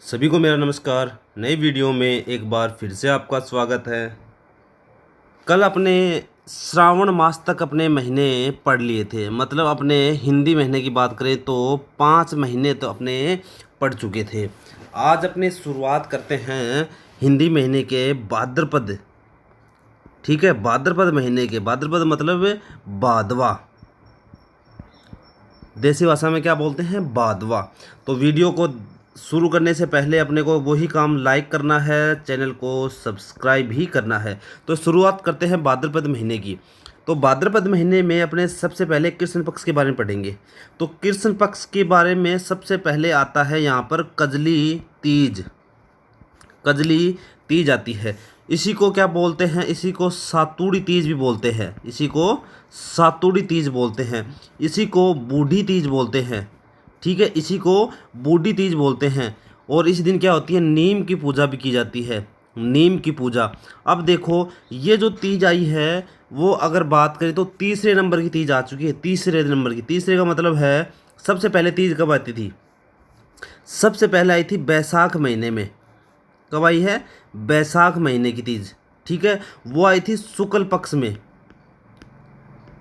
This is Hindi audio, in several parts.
सभी को मेरा नमस्कार। नई वीडियो में एक बार फिर से आपका स्वागत है। कल अपने श्रावण मास तक अपने महीने पढ़ लिए थे, मतलब अपने हिंदी महीने की बात करें तो 5 महीने तो अपने पढ़ चुके थे। आज अपने शुरुआत करते हैं हिंदी महीने के भाद्रपद। ठीक है, भाद्रपद महीने के। भाद्रपद मतलब भादवा, देसी भाषा में क्या बोलते हैं, भादवा। तो वीडियो को शुरू करने से पहले अपने को वही काम लाइक करना है, चैनल को सब्सक्राइब भी करना है। तो शुरुआत करते हैं भाद्रपद महीने की। तो भाद्रपद महीने में अपने सबसे पहले कृष्ण पक्ष के बारे में पढ़ेंगे। तो कृष्ण पक्ष के बारे में सबसे पहले आता है यहाँ पर कजली तीज। कजली तीज आती है। इसी को क्या बोलते हैं, इसी को सातुड़ी तीज भी बोलते हैं। इसी को सातुड़ी तीज बोलते हैं। इसी को बूढ़ी तीज बोलते हैं। ठीक है, इसी को बूढ़ी तीज बोलते हैं। और इस दिन क्या होती है, नीम की पूजा भी की जाती है। नीम की पूजा। अब देखो, ये जो तीज आई है वो अगर बात करें तो तीसरे नंबर की तीज आ चुकी है। तीसरे नंबर की, तीसरे का मतलब है सबसे पहले तीज कब आती थी, सबसे पहले आई थी बैसाख महीने में। कब आई है, बैसाख महीने की तीज। ठीक है, वो आई थी शुक्ल पक्ष में।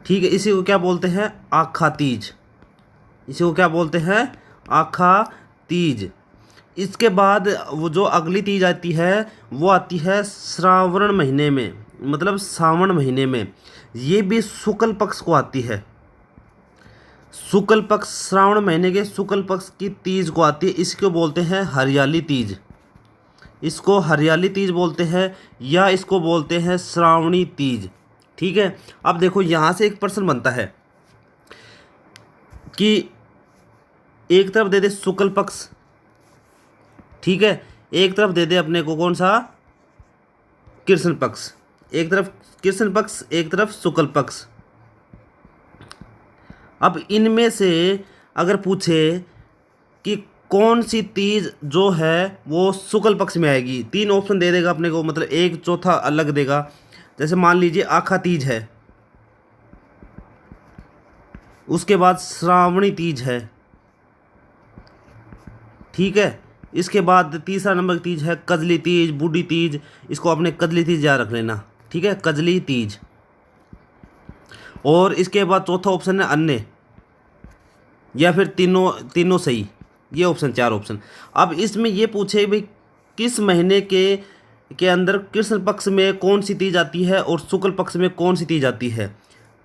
ठीक है, इसी को क्या बोलते हैं, आखा तीज। इसी को क्या बोलते हैं, आखा तीज। इसके बाद वो जो अगली तीज आती है वो आती है श्रावण महीने में, मतलब सावन महीने में। ये भी शुक्ल पक्ष को आती है। शुक्ल पक्ष, श्रावण महीने के शुक्ल पक्ष की तीज को आती है। इसको बोलते हैं हरियाली तीज। इसको हरियाली तीज बोलते हैं, या इसको बोलते हैं श्रावणी तीज। ठीक है, अब देखो यहाँ से एक प्रश्न बनता है कि एक तरफ दे दे शुक्ल पक्ष, ठीक है, एक तरफ दे दे अपने को कौन सा, कृष्ण पक्ष। एक तरफ कृष्ण पक्ष, एक तरफ शुक्ल पक्ष। अब इनमें से अगर पूछे कि कौन सी तीज जो है वो शुक्ल पक्ष में आएगी, 3 ऑप्शन दे देगा अपने को, मतलब एक चौथा अलग देगा। जैसे मान लीजिए आखा तीज है, उसके बाद श्रावणी तीज है, ठीक है, इसके बाद तीसरा नंबर की तीज है कजली तीज, बूढ़ी तीज। इसको अपने कजली तीज याद रख लेना। ठीक है, कजली तीज। और इसके बाद चौथा ऑप्शन है अन्य, या फिर तीनों तीनों सही। ये ऑप्शन, 4 ऑप्शन। अब इसमें ये पूछे भाई किस महीने के अंदर कृष्ण पक्ष में कौन सी तीज आती है और शुक्ल पक्ष में कौन सी तीज आती है,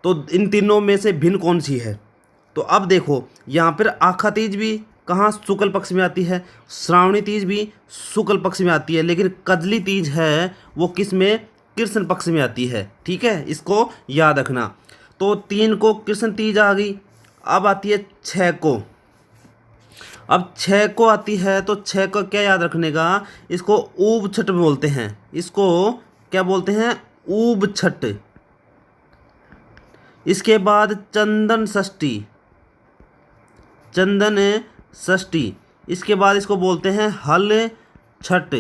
तो इन तीनों में से भिन्न कौन सी है। तो अब देखो यहाँ पर आखा तीज भी कहाँ शुक्ल पक्ष में आती है, श्रावणी तीज भी शुक्ल पक्ष में आती है, लेकिन कजली तीज है वो किस में, कृष्ण पक्ष में आती है। ठीक है, इसको याद रखना। तो 3 को कृष्ण तीज आ गई। अब आती है 6 को। अब 6 को आती है तो 6 को क्या याद रखने का, इसको ऊब छठ बोलते हैं। इसको क्या बोलते हैं, ऊब छठ। इसके बाद चंदन षष्ठी, चंदन षष्ठी। इसके बाद इसको बोलते हैं हल छठ।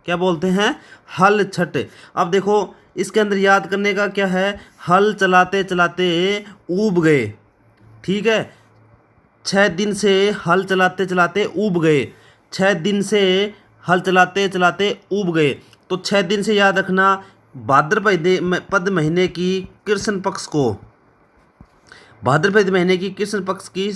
क्या बोलते हैं, हल छठ। अब देखो इसके अंदर याद करने का क्या है, हल चलाते चलाते ऊब गए। ठीक है, 6 दिन से हल चलाते चलाते ऊब गए। 6 दिन से हल चलाते चलाते ऊब गए। तो 6 दिन से याद रखना, भाद्रपद महीने की कृष्ण पक्ष को, भाद्रपद महीने की कृष्ण पक्ष की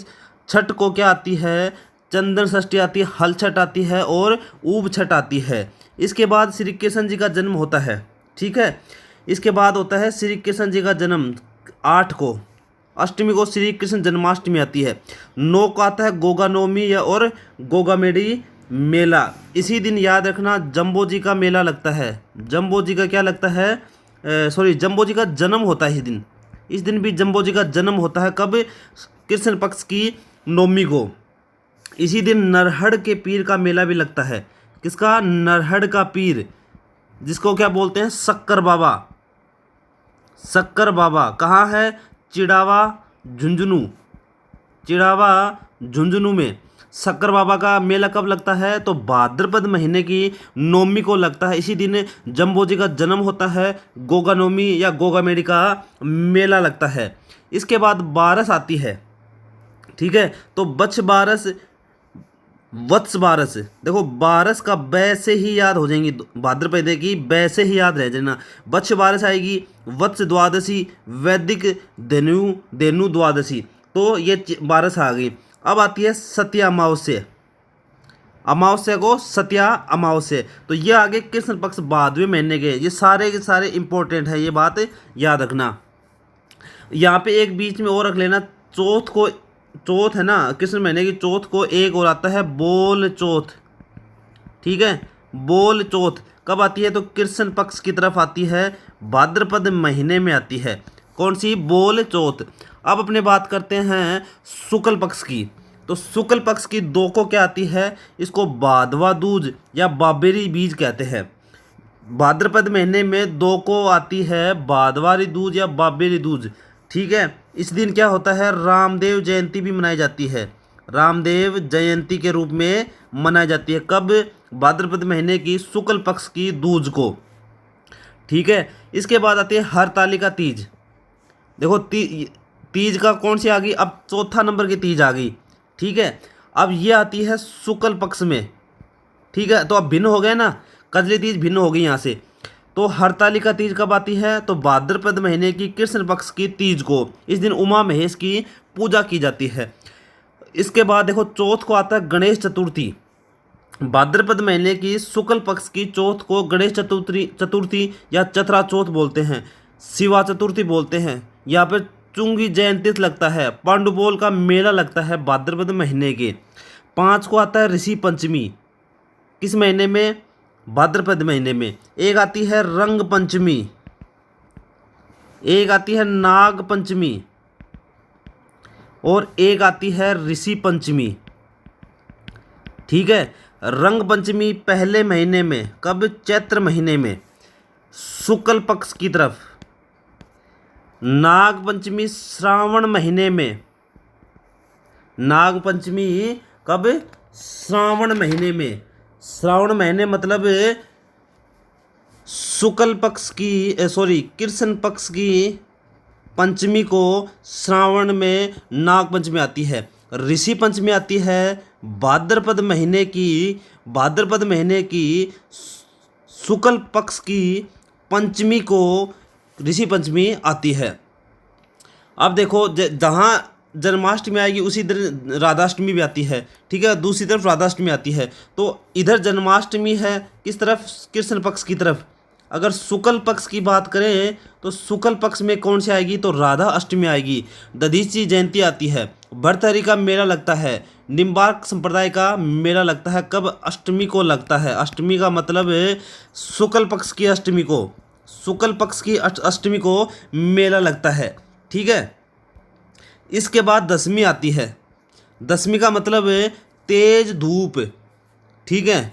छठ को क्या आती है, चंदन षष्ठी आती है, हल छठ आती है और ऊब छठ आती है। इसके बाद श्री कृष्ण जी का जन्म होता है। ठीक है, इसके बाद होता है श्री कृष्ण जी का जन्म 8 को। अष्टमी को श्री कृष्ण जन्माष्टमी आती है। 9 को आता है गोगा नवमी या और गोगामेड़ी मेला। इसी दिन याद रखना जम्बो जी का मेला लगता है। जम्बो जी का क्या लगता है, जम्बो जी का जन्म होता है इस दिन। इस दिन भी जम्बो जी का जन्म होता है। कब, कृष्ण पक्ष की नवमी को। इसी दिन नरहड़ के पीर का मेला भी लगता है। किसका, नरहड़ का पीर, जिसको क्या बोलते हैं, शक्कर बाबा। शक्कर बाबा कहाँ है, चिड़ावा झुंझुनू। चिड़ावा झुंझुनू में शक्कर बाबा का मेला कब लगता है, तो भाद्रपद महीने की नवमी को लगता है। इसी दिन जम्बो जी का जन्म होता है। गोगा नवमी या गोगा मेड़ी का मेला लगता है। इसके बाद बारस आती है। ठीक है, तो बछ बारस वत्स बारस, देखो बारस का बै से ही याद हो जाएंगी, भाद्रपद की बै से ही याद रह जाना। वत्स बारस आएगी, वत्स द्वादशी, वैदिक धेनु, धेनु द्वादशी, तो ये बारस आ गई। अब आती है सत्या अमावस्या, अमावस्या को सत्या अमावस्या, तो ये आगे कृष्ण पक्ष 12वें महीने के, ये सारे के सारे इंपॉर्टेंट है, ये बात याद रखना। यहाँ पे एक बीच में और रख लेना, चौथ को, चौथ है ना कृष्ण महीने की चौथ को एक और आता है बोल चौथ, ठीक है। बोल चौथ कब आती है, तो कृष्ण पक्ष की तरफ आती है, भाद्रपद महीने में आती है। कौन सी, बोल चौथ। अब अपने बात करते हैं शुक्ल पक्ष की, तो शुक्ल पक्ष की दो को क्या आती है, इसको बाधवा दूज या बाबेरी बीज कहते हैं। भाद्रपद महीने में दो को आती है बादवारी दूज या बाबेरी दूज, ठीक है। इस दिन क्या होता है, रामदेव जयंती भी मनाई जाती है, रामदेव जयंती के रूप में मनाई जाती है। कब, भाद्रपद महीने की शुक्ल पक्ष की दूज को, ठीक है। इसके बाद आती है हरतालिका तीज, देखो तीज का कौन सी आ गई, अब चौथा नंबर की तीज आ गई, ठीक है। अब ये आती है शुक्ल पक्ष में, ठीक है। तो अब भिन्न हो गए ना, कजली तीज भिन्न हो गई यहाँ से। तो हरतालिका तीज कब आती है, तो भाद्रपद महीने की कृष्ण पक्ष की तीज को, इस दिन उमा महेश की पूजा की जाती है। इसके बाद देखो चौथ को आता है गणेश चतुर्थी, भाद्रपद महीने की शुक्ल पक्ष की चौथ को गणेश चतुर्थी या चतरा चौथ बोलते हैं, शिवा चतुर्थी बोलते हैं। यहाँ पर चुंगी जयंती लगता है, पांडुपोल का मेला लगता है भाद्रपद महीने के। 5 को आता है ऋषि पंचमी, किस महीने में, भाद्रपद महीने में। एक आती है रंग पंचमी, एक आती है नाग पंचमी, और एक आती है ऋषि पंचमी, ठीक है। रंग पंचमी पहले महीने में, कब, चैत्र महीने में शुक्ल पक्ष की तरफ। नाग पंचमी श्रावण महीने में, नाग पंचमी कब, श्रावण महीने में। श्रावण महीने मतलब शुक्ल पक्ष की, सॉरी कृष्ण पक्ष की पंचमी को श्रावण में नाग पंचमी आती है। ऋषि पंचमी आती है भाद्रपद महीने की, भाद्रपद महीने की शुक्ल पक्ष की पंचमी को ऋषि पंचमी आती है। अब देखो जहाँ जन्माष्टमी आएगी उसी दिन राधाष्टमी भी आती है, ठीक है। दूसरी तरफ राधाष्टमी आती है, तो इधर जन्माष्टमी है किस तरफ, कृष्ण पक्ष की तरफ। अगर शुक्ल पक्ष की बात करें तो शुक्ल पक्ष में कौन सी आएगी, तो राधा अष्टमी आएगी, दधीची जयंती आती है, भरथरी का मेला लगता है, निम्बार्क संप्रदाय का मेला लगता है। कब, अष्टमी को लगता है। अष्टमी का मतलब है शुक्ल पक्ष की अष्टमी को, शुक्ल पक्ष की अष्टमी को मेला लगता है, ठीक है। इसके बाद दशमी आती है, दशमी का मतलब है तेज धूप, ठीक है,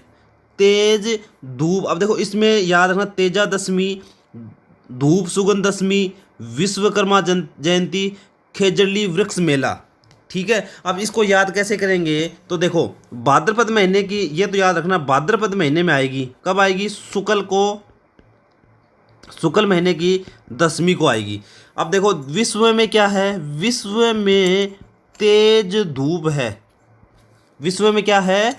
तेज धूप। अब देखो इसमें याद रखना, तेजा दशमी, धूप सुगंध दशमी, विश्वकर्मा जयंती, खेजड़ली वृक्ष मेला, ठीक है। अब इसको याद कैसे करेंगे, तो देखो भाद्रपद महीने की, ये तो याद रखना भाद्रपद महीने में आएगी, कब आएगी, शुक्ल को, शुक्ल महीने की दशमी को आएगी। अब देखो विश्व में क्या है, विश्व में तेज धूप है, विश्व में क्या है,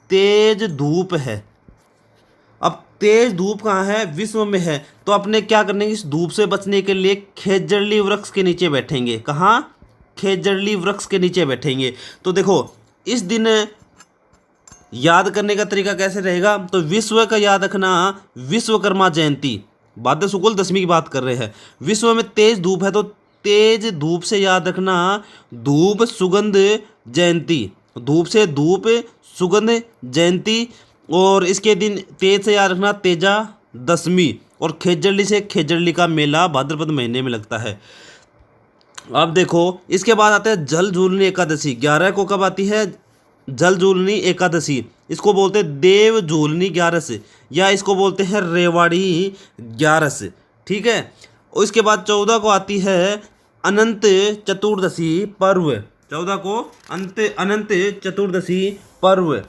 तेज धूप है। अब तेज धूप कहाँ है, विश्व में है, तो अपने क्या करने इस धूप से बचने के लिए खेजड़ली वृक्ष के नीचे बैठेंगे। कहाँ, खेजड़ली वृक्ष के नीचे बैठेंगे। तो देखो इस दिन याद करने का तरीका कैसे रहेगा, तो विश्व का याद रखना विश्वकर्मा जयंती, भाद्र शुक्ल दशमी की बात कर रहे हैं। विश्व में तेज धूप है तो तेज धूप से याद रखना धूप सुगंध जयंती, धूप से धूप सुगंध जयंती। और इसके दिन तेज से याद रखना तेजा दशमी, और खेजड़ली से खेजड़ली का मेला भाद्रपद महीने में लगता है। अब देखो इसके बाद आता है जल झूलनी एकादशी, 11 को कब आती है, जल झूलनी एकादशी, इसको बोलते हैं देव झूलनी 11, या इसको बोलते हैं रेवाड़ी 11, ठीक है। और इसके बाद 14 को आती है अनंत चतुर्दशी पर्व, 14 को अनंत चतुर्दशी पर्व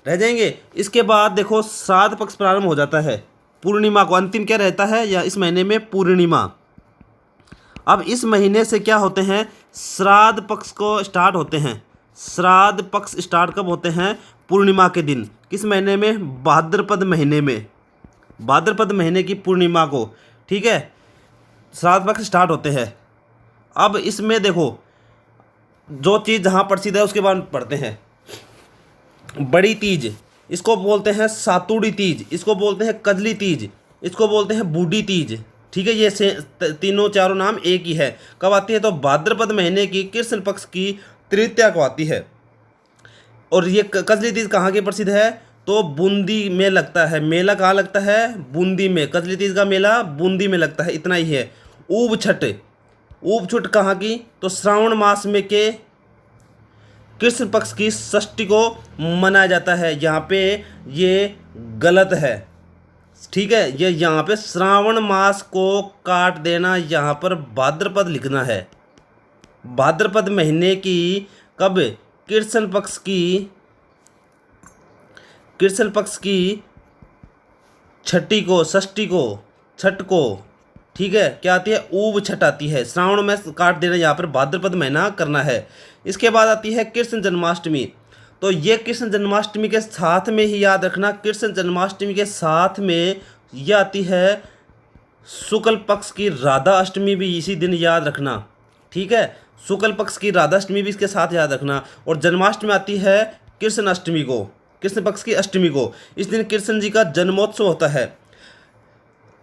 रह जाएंगे। इसके बाद देखो श्राद्ध पक्ष प्रारंभ हो जाता है, पूर्णिमा को अंतिम क्या रहता है, या इस महीने में पूर्णिमा। अब इस महीने से क्या होते हैं, श्राद्ध पक्ष को स्टार्ट होते हैं। श्राद्ध पक्ष स्टार्ट कब होते हैं, पूर्णिमा के दिन। किस महीने में? भाद्रपद महीने में, भाद्रपद महीने की पूर्णिमा को, ठीक है, श्राद्ध पक्ष स्टार्ट होते हैं। अब इसमें देखो जो चीज़ जहाँ प्रसिद्ध है उसके बारे में पढ़ते हैं। बड़ी तीज, इसको बोलते हैं सातुड़ी तीज, इसको बोलते हैं कजली तीज, इसको बोलते हैं बूढ़ी तीज, ठीक है। ये तीनों चारों नाम एक ही है। कब आती है? तो भाद्रपद महीने की कृष्ण पक्ष की तृतीया को आती है। और ये कजली तीज कहाँ की प्रसिद्ध है? तो बूंदी में लगता है। मेला कहाँ लगता है? बूंदी में। कजली तीज का मेला बूंदी में लगता है, इतना ही है। ऊब छठ, ऊब छठ कहाँ की? तो श्रावण मास में के कृष्ण पक्ष की षष्ठी को मनाया जाता है। यहाँ पे ये गलत है, ठीक है। ये यहाँ पे श्रावण मास को काट देना, यहाँ पर भाद्रपद लिखना है। भाद्रपद महीने की कब? कृष्ण पक्ष की छठी को, षष्ठी को, छठ को, ठीक है, क्या आती है? ऊब छठ आती है। श्रावण में काट देना, यहाँ पर भाद्रपद महीना करना है। इसके बाद आती है कृष्ण जन्माष्टमी। तो ये कृष्ण जन्माष्टमी के साथ में ही याद रखना, कृष्ण जन्माष्टमी के साथ में ये आती है शुक्ल पक्ष की राधा अष्टमी भी इसी दिन याद रखना, ठीक है। शुक्ल पक्ष की राधा अष्टमी भी इसके साथ याद रखना। और जन्माष्टमी आती है कृष्ण अष्टमी को, कृष्ण पक्ष की अष्टमी को। इस दिन कृष्ण जी का जन्मोत्सव होता है।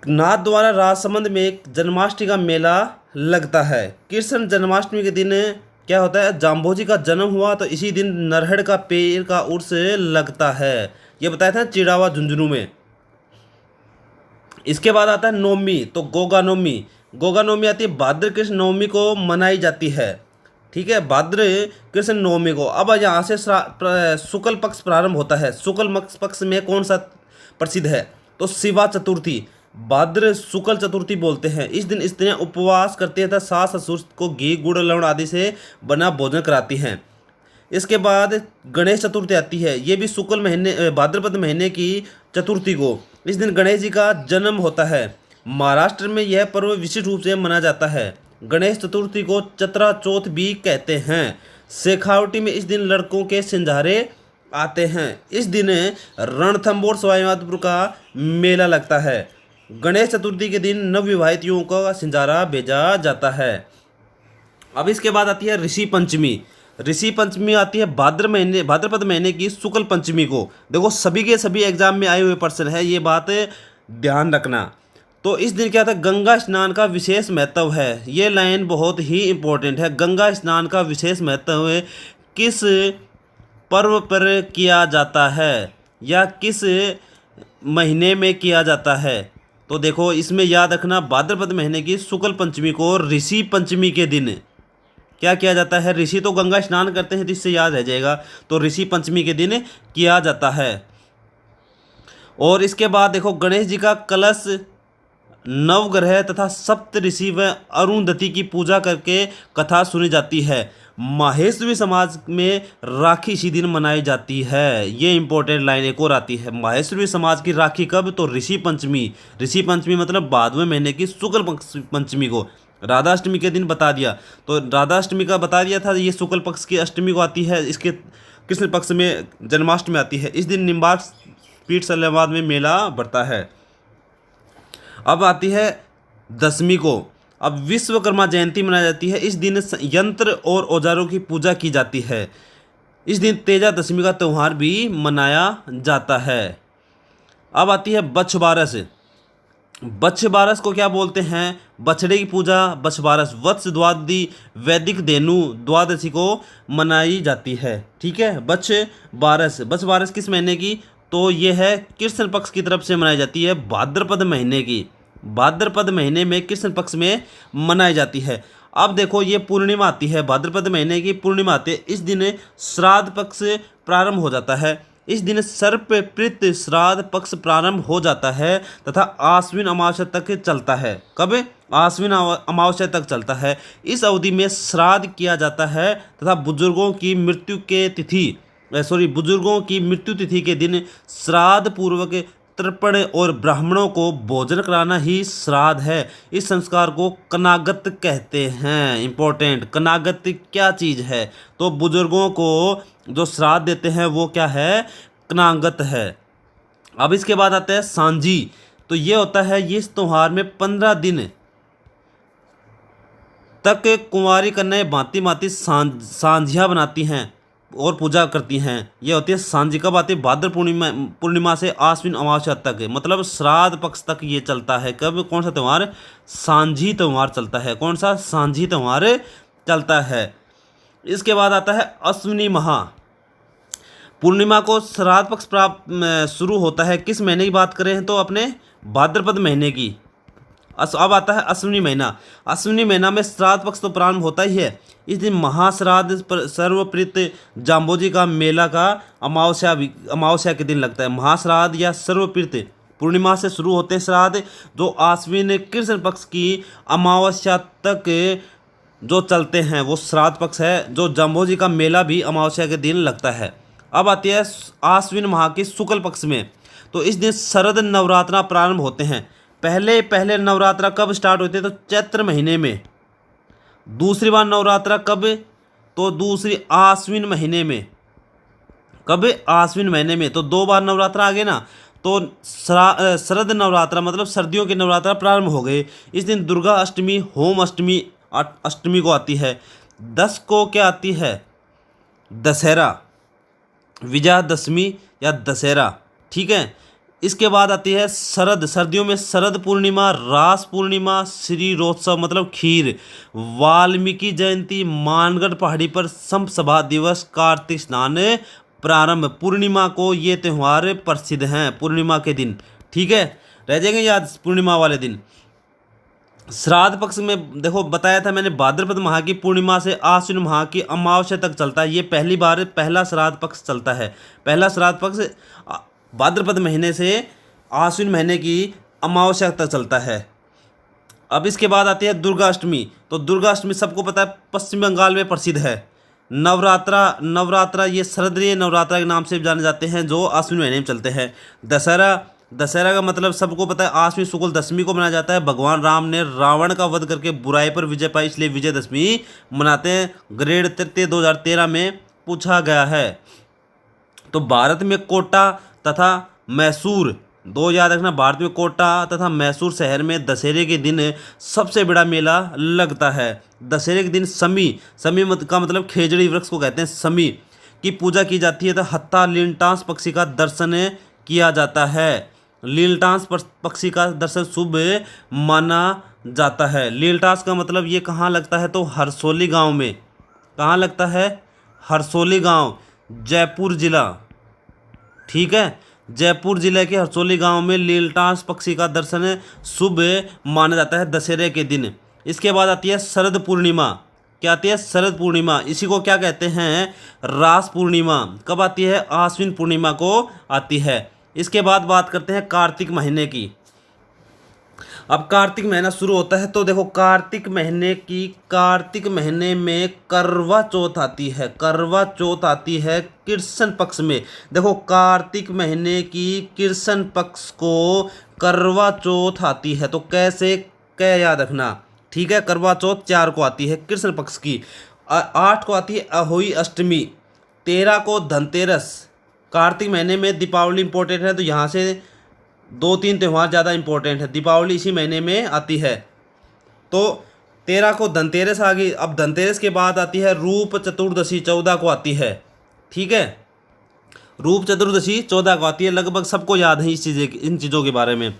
नाथ द्वारा राजसमंद में जन्माष्टमी का मेला लगता है। कृष्ण जन्माष्टमी के दिन क्या होता है? जाम्बोजी का जन्म हुआ, तो इसी दिन नरहड़ का पेड़ का उर्स लगता है। ये बताया था चिड़ावा झुंझुनू में। इसके बाद आता है नवमी, तो गोगा नवमी। गोगा नवमी आती है भाद्र कृष्ण नवमी को मनाई जाती है, ठीक है, भाद्र कृष्ण नवमी को। अब यहाँ से शुक्ल पक्ष प्रारंभ होता है। शुक्ल पक्ष में कौन सा प्रसिद्ध है? तो शिवा चतुर्थी, भाद्र शुक्ल चतुर्थी बोलते हैं। इस दिन स्त्रियां उपवास करती हैं तथा सास ससुर को घी गुड़ लवण आदि से बना भोजन कराती हैं। इसके बाद गणेश चतुर्थी आती है। ये भी शुक्ल महीने भाद्रपद महीने की चतुर्थी को। इस दिन गणेश जी का जन्म होता है। महाराष्ट्र में यह पर्व विशिष्ट रूप से मनाया जाता है। गणेश चतुर्थी को चतरा चौथ भी कहते हैं। शेखावटी में इस दिन लड़कों के सिंधारे आते हैं। इस दिन रणथंभौर सवाई माधोपुर का मेला लगता है। गणेश चतुर्थी के दिन नवविवाहित युवकों का सिंजारा भेजा जाता है। अब इसके बाद आती है ऋषि पंचमी। ऋषि पंचमी आती है भाद्रपद महीने की शुक्ल पंचमी को। देखो सभी के सभी एग्जाम में आए हुए प्रश्न है, ये बात ध्यान रखना। तो इस दिन क्या था? गंगा स्नान का विशेष महत्व है। ये लाइन बहुत ही इम्पोर्टेंट है। गंगा स्नान का विशेष महत्व किस पर्व पर किया जाता है या किस महीने में किया जाता है? तो देखो इसमें याद रखना, भाद्रपद महीने की शुक्ल पंचमी को ऋषि पंचमी के दिन क्या किया जाता है? ऋषि तो गंगा स्नान करते हैं, तो इससे याद रह जाएगा। तो ऋषि पंचमी के दिन किया जाता है। और इसके बाद देखो गणेश जी का कलश नवग्रह तथा सप्त ऋषि व अरुंधति की पूजा करके कथा सुनी जाती है। माहेश्वरी समाज में राखी इसी दिन मनाई जाती है। ये इंपॉर्टेंट लाइन एक और आती है। माहेश्वरी समाज की राखी कब? तो ऋषि पंचमी। ऋषि पंचमी मतलब भादवें महीने की शुक्ल पंचमी को। राधाष्टमी के दिन बता दिया, तो राधाष्टमी का बता दिया था। ये शुक्ल पक्ष की अष्टमी को आती है। इसके कृष्ण पक्ष में जन्माष्टमी आती है। इस दिन निम्बार्क पीठ सलेमाबाद में मेला बढ़ता है। अब आती है दशमी को। अब विश्वकर्मा जयंती मनाई जाती है। इस दिन यंत्र और औजारों की पूजा की जाती है। इस दिन तेजा दशमी का त्यौहार भी मनाया जाता है। अब आती है बछबारस। बछबारस को क्या बोलते हैं? बछड़े की पूजा बछबारस वत्स द्वादशी वैदिक धेनु द्वादशी को मनाई जाती है, ठीक है। बछबारस किस महीने की? तो ये है कृष्ण पक्ष की तरफ से मनाई जाती है, भाद्रपद महीने की। भाद्रपद महीने में कृष्ण पक्ष में मनाई जाती है। अब देखो ये पूर्णिमा आती है, भाद्रपद महीने की पूर्णिमा आती है। इस दिन श्राद्ध पक्ष प्रारंभ हो जाता है। इस दिन सर्पप्रीत श्राद्ध पक्ष प्रारंभ हो जाता है तथा आश्विन अमावस्या तक चलता है। कब? आश्विन अमावस्या तक चलता है। इस अवधि में श्राद्ध किया जाता है तथा बुजुर्गों की मृत्यु तिथि के दिन श्राद्ध पूर्वक तर्पण और ब्राह्मणों को भोजन कराना ही श्राद्ध है। इस संस्कार को कनागत कहते हैं। इंपॉर्टेंट, कनागत क्या चीज़ है? तो बुजुर्गों को जो श्राद्ध देते हैं वो क्या है, कनागत है। अब इसके बाद आता है सांझी। तो ये होता है, ये इस त्योहार में 15 दिन तक कुंवारी कन्याएं भांति भांति सांझियाँ बनाती हैं और पूजा करती हैं। ये होती है सांझी। कब आती है, भाद्र पूर्णिमा से आश्विन अमावस्या तक, मतलब श्राद्ध पक्ष तक ये चलता है। कब, कौन सा त्यौहार, सांझी त्यौहार चलता है। कौन सा, सांझी त्यौहार चलता है। इसके बाद आता है अश्विनी महा। पूर्णिमा को श्राद्ध पक्ष प्राप्त शुरू होता है। किस महीने की बात करें तो अपने भाद्रपद महीने की। अब आता है अश्विनी महीना। अश्विनी महीना में श्राद्ध पक्ष तो प्रारंभ होता ही है। इस दिन महाश्राद्ध सर्वप्रीत जाम्बोजी का मेला का अमावस्या के दिन लगता है। महाश्राद्ध या सर्वप्रीत पूर्णिमा से शुरू होते हैं श्राद्ध, जो आश्विन कृष्ण पक्ष की अमावस्या तक जो चलते हैं वो श्राद्ध पक्ष है। जो जाम्बोजी का मेला भी अमावस्या के दिन लगता है। अब आती है आश्विन माह के शुक्ल पक्ष में। तो इस दिन शरद नवरात्रा प्रारंभ होते हैं। पहले नवरात्रा कब स्टार्ट होते हैं तो चैत्र महीने में। दूसरी बार नवरात्रा कब, तो दूसरी आश्विन महीने में। कब, आश्विन महीने में। तो 2 बार नवरात्रा आ गए ना। तो शरद नवरात्रा मतलब सर्दियों के नवरात्रा प्रारंभ हो गए। इस दिन दुर्गा अष्टमी, होम अष्टमी अष्टमी को आती है। 10 को क्या आती है, दशहरा, विजयादशमी या दशहरा, ठीक है। इसके बाद आती है शरद, सर्दियों में शरद पूर्णिमा, रास पूर्णिमा, श्री रोत्सव मतलब खीर, वाल्मीकि जयंती, मानगढ़ पहाड़ी पर संप सभा दिवस, कार्तिक स्नान प्रारंभ। पूर्णिमा को ये त्यौहार प्रसिद्ध हैं, पूर्णिमा के दिन, ठीक है। रह जाएंगे याद पूर्णिमा वाले दिन। श्राद्ध पक्ष में देखो बताया था मैंने, भाद्रपद माह की पूर्णिमा से आश्विन माह की अमावस्या तक चलता है। ये पहली बार पहला श्राद्ध पक्ष चलता है। पहला श्राद्ध पक्ष भाद्रपद महीने से आश्विन महीने की अमावस्या तक चलता है। अब इसके बाद आती है दुर्गा अष्टमी। तो दुर्गा अष्टमी सबको पता है पश्चिम बंगाल में प्रसिद्ध है। नवरात्रा ये शरदीय नवरात्रा के नाम से जाने जाते हैं, जो आश्विन महीने में चलते हैं। दशहरा का मतलब सबको पता है आश्विन शुक्ल दशमी को मनाया जाता है। भगवान राम ने रावण का वध करके बुराई पर विजय पाई, इसलिए विजयदशमी मनाते हैं। ग्रेड तृतीय 2013 में पूछा गया है। तो भारत में कोटा तथा मैसूर, 2 याद रखना, भारत में कोटा तथा मैसूर शहर में दशहरे के दिन सबसे बड़ा मेला लगता है। दशहरे के दिन समी का मतलब खेजड़ी वृक्ष को कहते हैं, समी की पूजा की जाती है। तो हत्ता लीलटास पक्षी का दर्शन किया जाता है। लीलटास पक्षी का दर्शन शुभ माना जाता है। लीलटास का मतलब ये कहाँ लगता है तो हरसोली गांव में। कहाँ लगता है, हरसोली गांव, जयपुर जिला, ठीक है। जयपुर जिले के हरसोली गांव में लीलटास पक्षी का दर्शन शुभ माना जाता है दशहरे के दिन। इसके बाद आती है शरद पूर्णिमा। क्या आती है, शरद पूर्णिमा। इसी को क्या कहते हैं, रास पूर्णिमा। कब आती है, आश्विन पूर्णिमा को आती है। इसके बाद बात करते हैं कार्तिक महीने की। अब कार्तिक महीना शुरू होता है। तो देखो कार्तिक महीने में करवा चौथ आती है। करवा चौथ आती है कृष्ण पक्ष में। देखो कार्तिक महीने की कृष्ण पक्ष को करवा चौथ आती है। तो कैसे, क्या याद रखना, ठीक है। करवा चौथ 4 को आती है कृष्ण पक्ष की। 8 को आती है अहोई अष्टमी। 13 को धनतेरस। कार्तिक महीने में दीपावली इंपॉर्टेंट है, तो यहाँ से 2-3 त्यौहार ज़्यादा इंपॉर्टेंट है। दीपावली इसी महीने में आती है। तो 13 को धनतेरस आ गई। अब धनतेरस के बाद आती है रूप चतुर्दशी, 14 को आती है, ठीक है। रूप चतुर्दशी 14 को आती है। लगभग सबको याद है इन चीज़ों के बारे में।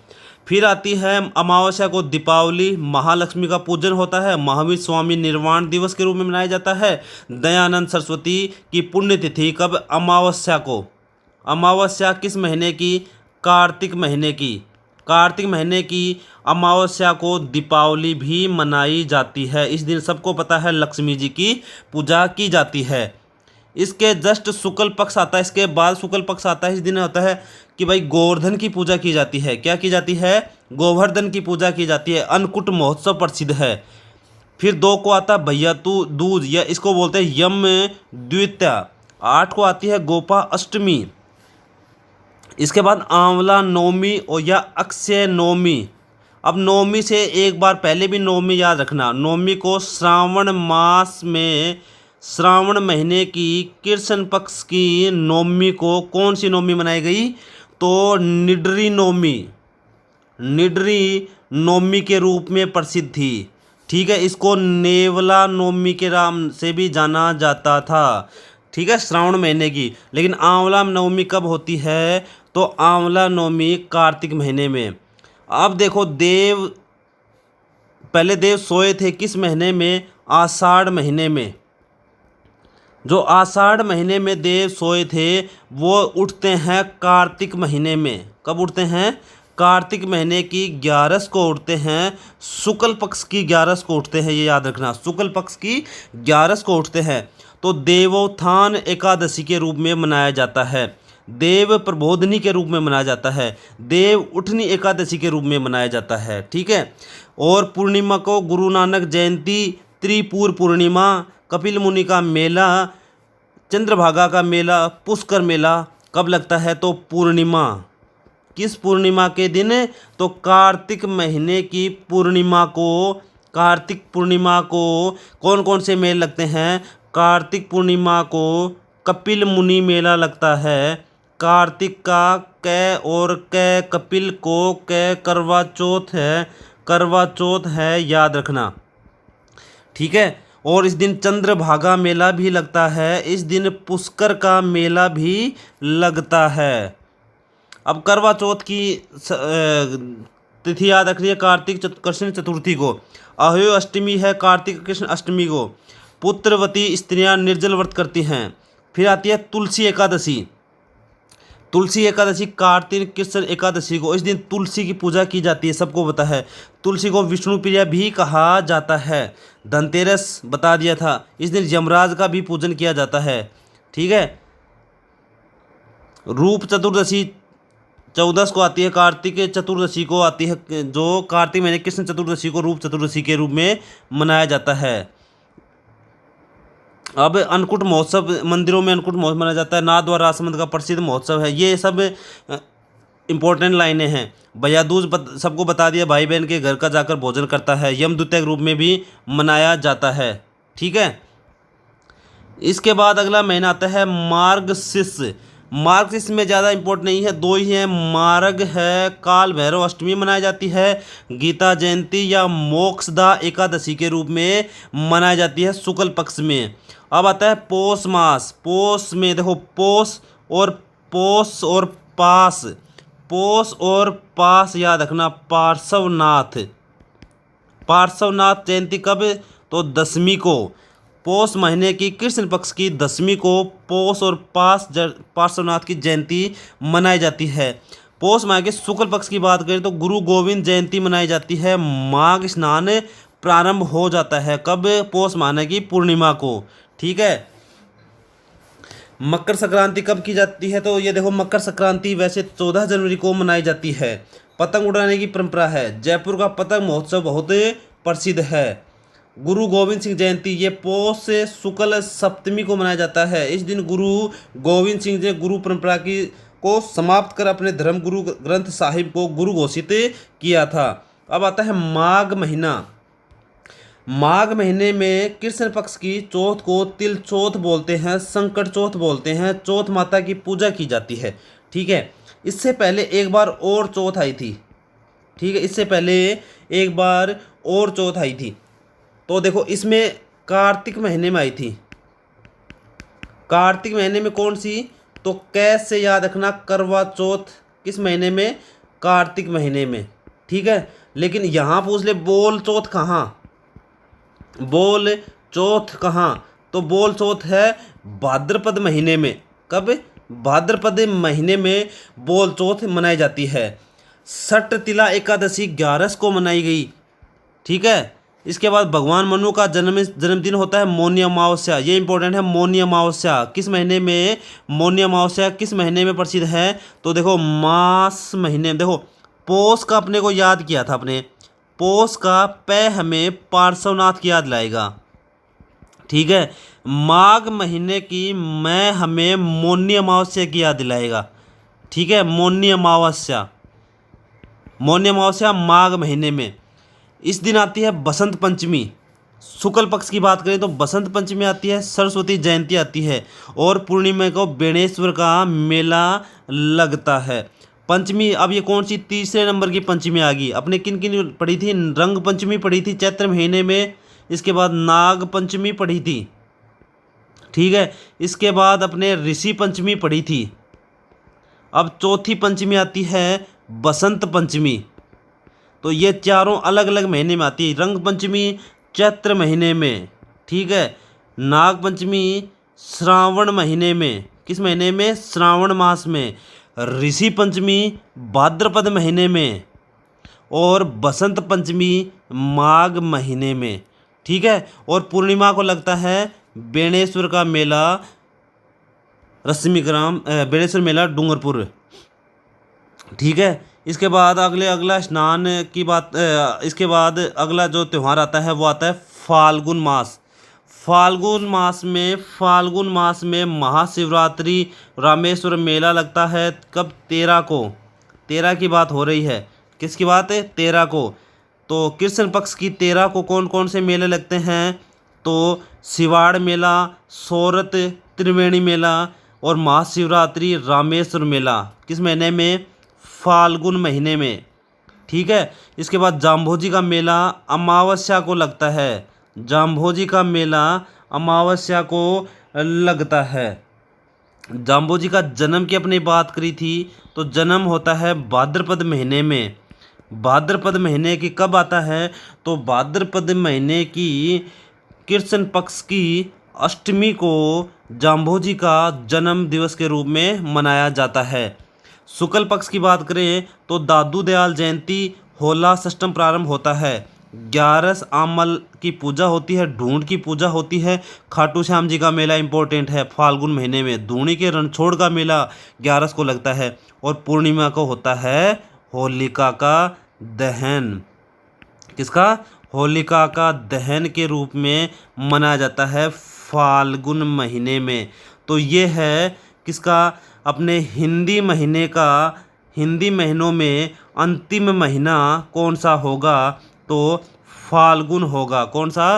फिर आती है अमावस्या को दीपावली। महालक्ष्मी का पूजन होता है। महावीर स्वामी निर्वाण दिवस के रूप में मनाया जाता है। दयानंद सरस्वती की पुण्यतिथि कब, अमावस्या को। अमावस्या किस महीने की, कार्तिक महीने की। कार्तिक महीने की अमावस्या को दीपावली भी मनाई जाती है। इस दिन सबको पता है लक्ष्मी जी की पूजा की जाती है। इसके जस्ट शुक्ल पक्ष आता है, इसके बाद शुक्ल पक्ष आता है। इस दिन होता है कि भाई गोवर्धन की पूजा की जाती है। क्या की जाती है, गोवर्धन की पूजा की जाती है। अन्नकूट महोत्सव प्रसिद्ध है। फिर 2 को आता है भैया दूज, या इसको बोलते हैं यम द्वितीया। 8 को आती है गोपा अष्टमी। इसके बाद आंवला नवमी और या अक्षय नवमी। अब नवमी से एक बार पहले भी नवमी याद रखना। नवमी को श्रावण मास में श्रावण महीने की कृष्ण पक्ष की नवमी को कौन सी नवमी मनाई गई? तो निड्री नवमी, निड्री नवमी के रूप में प्रसिद्ध थी। ठीक है, इसको नेवला नवमी के नाम से भी जाना जाता था। ठीक है, श्रावण महीने की। लेकिन आंवला नवमी कब होती है? तो आंवला नवमी कार्तिक महीने में। अब देखो, पहले देव सोए थे किस महीने में? आषाढ़ महीने में। जो आषाढ़ महीने में देव सोए थे वो उठते हैं कार्तिक महीने में। कब उठते हैं? कार्तिक महीने की 11 को उठते हैं, शुक्ल पक्ष की 11 को उठते हैं, ये याद रखना, शुक्ल पक्ष की 11 को उठते हैं। तो देवोत्थान एकादशी के रूप में मनाया जाता है, देव प्रबोधनी के रूप में मनाया जाता है, देव उठनी एकादशी के रूप में मनाया जाता है। ठीक है, और पूर्णिमा को गुरु नानक जयंती, त्रिपुर पूर्णिमा, कपिल मुनि का मेला, चंद्रभागा का मेला, पुष्कर मेला कब लगता है? तो पूर्णिमा। किस पूर्णिमा के दिन? तो कार्तिक महीने की पूर्णिमा को, कार्तिक पूर्णिमा को कौन कौन से मेले लगते हैं? कार्तिक पूर्णिमा को कपिल मुनि मेला लगता है, कार्तिक का कै और कै कपिल को कै करवा चौथ है, करवा चौथ है, याद रखना। ठीक है, और इस दिन चंद्रभागा मेला भी लगता है, इस दिन पुष्कर का मेला भी लगता है। अब करवा चौथ की तिथि याद रखनी है, कार्तिक कृष्ण चतुर्थी को। अहोय अष्टमी है कार्तिक कृष्ण अष्टमी को। पुत्रवती स्त्रियां निर्जल व्रत करती हैं। फिर आती है तुलसी एकादशी। तुलसी एकादशी कार्तिक कृष्ण एकादशी को, इस दिन तुलसी की पूजा की जाती है, सबको पता है। तुलसी को विष्णु प्रिया भी कहा जाता है। धनतेरस बता दिया था, इस दिन यमराज का भी पूजन किया जाता है। ठीक है, रूप चतुर्दशी 14 को आती है, कार्तिक चतुर्दशी को आती है, जो कार्तिक महीने कृष्ण चतुर्दशी को रूप चतुर्दशी के रूप में मनाया जाता है। अब अन्नकूट महोत्सव, मंदिरों में अन्नकूट महोत्सव मनाया जाता है, नाथ व रासमंद का प्रसिद्ध महोत्सव है। ये सब इंपॉर्टेंट लाइनें हैं। भैया दूज सबको बता दिया, भाई बहन के घर का जाकर भोजन करता है, यमद्वितीया के रूप में भी मनाया जाता है। ठीक है, इसके बाद अगला महीना आता है मार्गशीर्ष। मार्गशीर्ष में ज़्यादा इंपॉर्टेंट नहीं है, दो ही हैं, मार्ग है, काल भैरव अष्टमी मनाई जाती है, गीता जयंती या मोक्षदा एकादशी के रूप में मनाई जाती है शुक्ल पक्ष में। अब आता है पौष मास। पौष में देखो, पौष और पास, पौष और पास याद रखना। पार्श्वनाथ, पार्श्वनाथ जयंती कब? तो 10वीं को। पौष महीने की कृष्ण पक्ष की 10वीं को पौष और पार्श्वनाथ की जयंती मनाई जाती है। पौष माह के शुक्ल पक्ष की बात करें तो गुरु गोविंद जयंती मनाई जाती है। माघ स्नान प्रारंभ हो जाता है कब? पौष महीने की पूर्णिमा को। ठीक है, मकर संक्रांति कब की जाती है? तो ये देखो, मकर संक्रांति वैसे 14 जनवरी को मनाई जाती है। पतंग उड़ाने की परंपरा है। जयपुर का पतंग महोत्सव बहुत प्रसिद्ध है। गुरु गोविंद सिंह जयंती ये पौष से शुक्ल सप्तमी को मनाया जाता है। इस दिन गुरु गोविंद सिंह ने गुरु परंपरा की को समाप्त कर अपने धर्म गुरु ग्रंथ साहिब को गुरु घोषित किया था। अब आता है माघ महीना। माघ महीने में कृष्ण पक्ष की चौथ को तिल चौथ बोलते हैं, संकट चौथ बोलते हैं। चौथ माता की पूजा की जाती है। ठीक है, इससे पहले एक बार और चौथ आई थी। ठीक है, इससे पहले एक बार और चौथ आई थी। तो देखो, इसमें कार्तिक महीने में आई थी। कार्तिक महीने में कौन सी? तो कैसे याद रखना, करवा चौथ किस महीने में? कार्तिक महीने में। ठीक है, लेकिन यहाँ पूछ ले बोल चौथ कहाँ? बोल चौथ कहाँ? तो बोल चौथ है भाद्रपद महीने में। कब? भाद्रपद महीने में बोल चौथ मनाई जाती है। सट तिला एकादशी 11 को मनाई गई। ठीक है, इसके बाद भगवान मनु का जन्मदिन होता है मौनी अमावस्या। ये इंपॉर्टेंट है, मौनी अमावस्या किस महीने में? मौनी अमावस्या किस महीने में प्रसिद्ध है? तो देखो, मास महीने में। देखो, पौष का अपने को याद किया था अपने, पौष का पै हमें पार्श्वनाथ की याद लाएगा। ठीक है, माघ महीने की मैं हमें मौनी अमावस्या की याद दिलाएगा। ठीक है, मौनी अमावस्या, मौनी अमावस्या माघ महीने में। इस दिन आती है बसंत पंचमी। शुक्ल पक्ष की बात करें तो बसंत पंचमी आती है, सरस्वती जयंती आती है और पूर्णिमा को बेणेश्वर का मेला लगता है। पंचमी, अब ये कौन सी तीसरे नंबर की पंचमी आ गई? अपने किन किन पढ़ी थी? रंग पंचमी पढ़ी थी चैत्र महीने में, इसके बाद नाग पंचमी पढ़ी थी, ठीक है, इसके बाद अपने ऋषि पंचमी पढ़ी थी। अब चौथी पंचमी आती है बसंत पंचमी। तो ये चारों अलग अलग महीने में आती है। रंग पंचमी चैत्र महीने में, ठीक है, नाग पंचमी श्रावण महीने में, किस महीने में? श्रावण मास में। ऋषि पंचमी भाद्रपद महीने में और बसंत पंचमी माघ महीने में, ठीक है। और पूर्णिमा को लगता है बेणेश्वर का मेला, रश्मिग्राम बेणेश्वर मेला डूंगरपुर, ठीक है। इसके बाद अगला स्नान की बात, इसके बाद अगला जो त्यौहार आता है वो आता है फाल्गुन मास। फाल्गुन मास में महाशिवरात्रि रामेश्वर मेला लगता है। कब? 13 को। 13 की बात हो रही है। किसकी बात है? 13 को। तो कृष्ण पक्ष की 13 को कौन कौन से मेले लगते हैं? तो सिवाड़ मेला, सोरत त्रिवेणी मेला और महाशिवरात्रि रामेश्वर मेला। किस महीने में? फाल्गुन महीने में, ठीक है। इसके बाद जाम्भोजी का मेला अमावस्या को लगता है। जाम्भोजी का मेला अमावस्या को लगता है। जाम्भोजी का जन्म की अपनी बात करी थी तो जन्म होता है भाद्रपद महीने में। भाद्रपद महीने की कब आता है? तो भाद्रपद महीने की कृष्ण पक्ष की अष्टमी को जाम्भोजी का जन्म दिवस के रूप में मनाया जाता है। शुक्ल पक्ष की बात करें तो दादू दयाल जयंती होला षष्ठम प्रारंभ होता है। 11 आमल की पूजा होती है, ढूंढ की पूजा होती है। खाटू श्याम जी का मेला इंपॉर्टेंट है फाल्गुन महीने में। धूणी के रणछोड़ का मेला 11 को लगता है और पूर्णिमा को होता है होलिका का दहन। किसका? होलिका का दहन के रूप में मनाया जाता है फाल्गुन महीने में। तो ये है किसका? अपने हिंदी महीने का, हिंदी महीनों में अंतिम महीना कौन सा होगा? तो फाल्गुन होगा। कौन सा?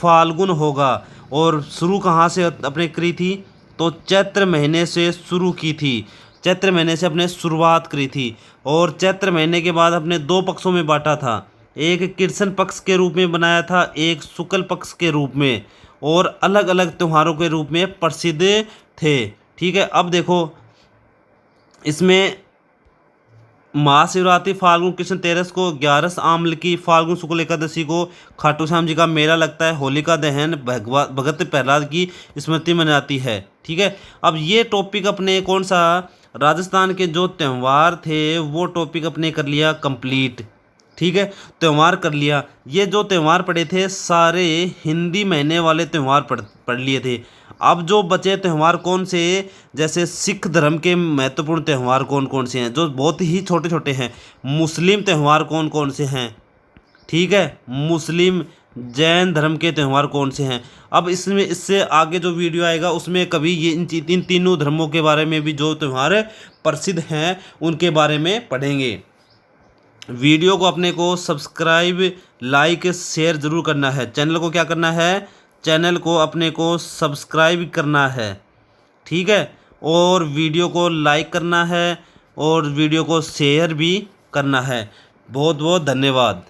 फाल्गुन होगा। और शुरू कहाँ से अपने करी थी? तो चैत्र महीने से शुरू की थी। चैत्र महीने से अपने शुरुआत करी थी और चैत्र महीने के बाद अपने दो पक्षों में बांटा था। एक कृष्ण पक्ष के रूप में बनाया था, एक शुक्ल पक्ष के रूप में, और अलग अलग त्योहारों के रूप में प्रसिद्ध थे, ठीक है। अब देखो इसमें महाशिवरात्रि फाल्गुन कृष्ण 13 को, 11 आमल की फाल्गुन शुक्ल एकादशी को खाटू श्याम जी का मेला लगता है। होलिका दहन भगत प्रहलाद की स्मृति मनाती है, ठीक है। अब ये टॉपिक अपने कौन सा? राजस्थान के जो त्यौहार थे वो टॉपिक अपने कर लिया कंप्लीट, ठीक है। त्यौहार कर लिया। ये जो त्यौहार पढ़े थे सारे हिंदी महीने वाले त्यौहार पढ़ लिए थे। अब जो बचे त्यौहार कौन से? जैसे सिख धर्म के महत्वपूर्ण त्यौहार कौन कौन से हैं जो बहुत ही छोटे छोटे हैं। मुस्लिम त्यौहार कौन कौन से हैं, ठीक है। मुस्लिम जैन धर्म के त्यौहार कौन से हैं। अब इसमें इससे आगे जो वीडियो आएगा उसमें कभी ये इन तीनों धर्मों के बारे में भी जो त्यौहार प्रसिद्ध हैं उनके बारे में पढ़ेंगे। वीडियो को अपने को सब्सक्राइब, लाइक, शेयर ज़रूर करना है। चैनल को क्या करना है? चैनल को अपने को सब्सक्राइब करना है, ठीक है। और वीडियो को लाइक करना है और वीडियो को शेयर भी करना है। बहुत बहुत धन्यवाद।